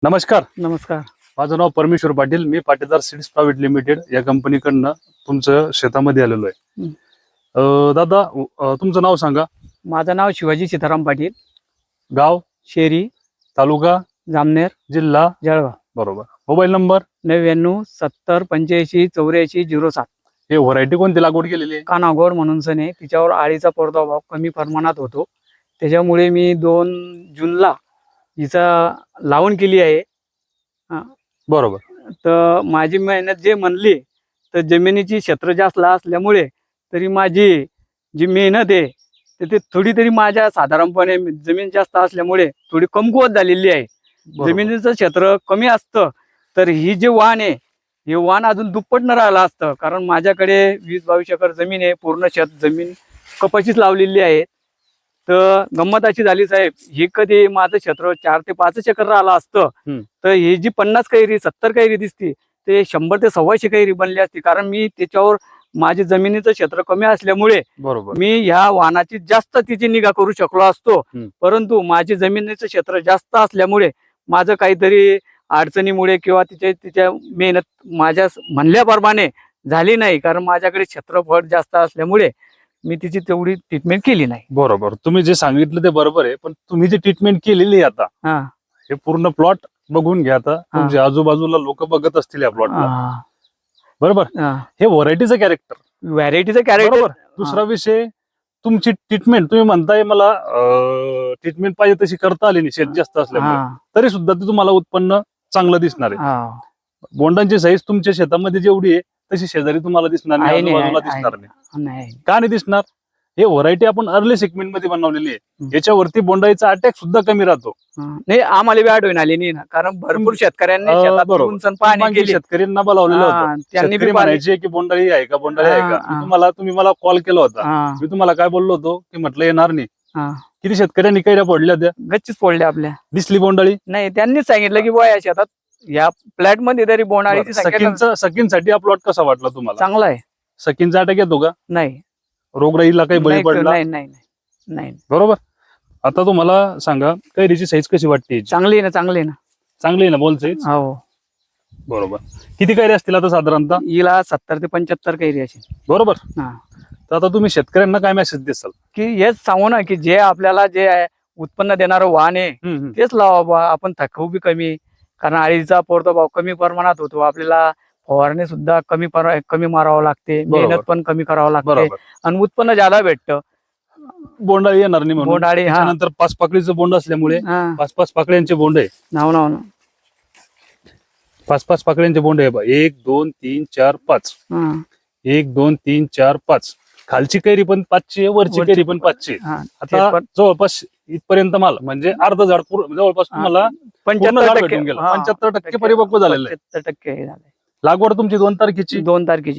नमस्कार. नमस्कार. माझं नाव परमेश्वर पाटील. मी पाटीदार सीड्स प्रायव्हेट लिमिटेड या कंपनीकडनं तुमचं शेतामध्ये आलेलो आहे. दादा, तुमचं नाव सांगा. माझं नाव शिवाजी सीताराम पाटील, गाव, शेरी, तालुका, जामनेर, जिल्हा. जळगाव. बरोबर. Mobile number. 99 70 85 84 07. हे व्हरायटी कोणती लागवड केलेली आहे? कानागोड म्हणून सण आहे. तिच्यावर आळीचा प्रादुर्भाव कमी प्रमाणात होतो, त्याच्यामुळे मी 2 जूनला हिचा लावण केली आहे. बरोबर. तर माझी मेहनत जे म्हणली तर जमिनीची क्षेत्र जास्त असल्यामुळे तरी माझी जी मेहनत आहे ते थोडी तरी माझ्या साधारणपणे जमीन जास्त असल्यामुळे थोडी कमकुवत झालेली आहे. जमिनीचं क्षेत्र कमी असतं तर ही जे वाण आहे हे वाण अजून दुप्पट न राहिलं असतं, कारण माझ्याकडे 20-22 एकर जमीन आहे. पूर्ण शेत जमीन कपाशीच लावलेली आहे. तर गंमत अशी झाली साहेब, ही कधी माझं क्षेत्र 4 ते 5 एकर राहिलं असतं तर ही जी 50 कैरी 70 कैरी दिसती ते 100 ते 125 कैरी बनली असती, कारण मी त्याच्यावर माझी जमिनीचं क्षेत्र कमी असल्यामुळे बरोबर मी ह्या वाहनाची जास्त तिची निगा करू शकलो असतो. परंतु माझी जमिनीचं क्षेत्र जास्त असल्यामुळे माझं काहीतरी अडचणीमुळे किंवा तिच्या मेहनत माझ्या म्हणल्याप्रमाणे झाली नाही, कारण माझ्याकडे क्षेत्रफळ जास्त असल्यामुळे मी तिची तेवढी ट्रीटमेंट केली नाही. बरोबर. तुम्ही जे सांगितलं ते बरोबर आहे, पण तुम्ही जी ट्रीटमेंट केलेली आहे आता, हे पूर्ण प्लॉट बघून घ्या. आता तुमच्या आजूबाजूला लोक बघत असतील या प्लॉटला. बरोबर. हे व्हरायटीचं कॅरेक्टर, व्हरायटीचं कॅरेक्टर. दुसरा विषय तुमची ट्रीटमेंट. तुम्ही म्हणताय मला ट्रीटमेंट पाहिजे तशी करता आली नाही शेत जास्त असल्यामुळे, तरी सुद्धा ते तुम्हाला उत्पन्न चांगलं दिसणार आहे. बोंडांची साईज तुमच्या शेतामध्ये जेवढी आहे तशी शेजारी तुम्हाला दिसणार नाही, आजूबाजूला दिसणार नाही. का नाही दिसणार? हे व्हरायटी आपण अर्ली सेगमेंट मध्ये बनवलेली आहे. याच्यावरती बोंडाईचा अटॅक सुद्धा कमी राहतो. नाही, आम्हाला बी आढळून आली नाही ना, कारण भरपूर शेतकऱ्यांनी शेतात पाणी केली. शेतकऱ्यांना बोलावलेलं होतं. त्यांनी म्हणायचे की बोंडाळी आहे का, बोंडाळी आहे का. तुम्ही मला कॉल केला होता. मी तुम्हाला काय बोललो होतो की म्हटलं येणार नाही. किती शेतकऱ्यांनी कैऱ्या पडल्या त्या? गच्चीच पडल्या आपल्या. दिसली बोंडाळी नाही, त्यांनीच सांगितलं की बुवा या शेतात या फ्लॅट मध्ये तरी बोंडाळीची संख्या. सकींसाठी हा प्लॉट कसा वाटला तुम्हाला? चांगला आहे. सकींचा अटॅक येतो का? नाही. रोगराईला काही बळी पडला? नाही. बरोबर. आता तुम्हाला सांगा, कैरीची साईज कशी वाटते? चांगली ना, चांगली ना, चांगली आहे ना बोल साईज? हो. बरोबर. किती कैरी असतील आता साधारणतः? हिला 70 ते 75 कैरी असेल. बरोबर. तर आता तुम्ही शेतकऱ्यांना काय मेसेज देसाल? की हेच सांगू ना की जे आपल्याला जे उत्पन्न देणारं वाहन आहे तेच लावा. आपण थकवू बी कमी, कारण आळीचा प्रादुर्भाव कमी प्रमाणात होतो. आपल्याला फवारणी सुद्धा कमी मारावं लागते, मेहनत पण कमी करावं लागते आणि उत्पन्न ज्यादा भेटतं. बोंडाळी येणार नाही म्हणून. बोंडाळी त्यानंतर 5 पाकळीचं बोंड असल्यामुळे 5 पाकळ्यांचे बोंड आहे. 5 पाकळ्यांचे बोंड आहे. 1 2 3 4 5. 1 2 3 4 5. खालची कैरी पण 5ची आहे, वरची कैरी पण 5ची. आता जवळपास इथपर्यंत माल म्हणजे अर्ध झाड जवळपास तुम्हाला 75% परिपक्व झालेलं आहे. 75% लागवड तुमची 2 तारखेची. 2 तारखेची.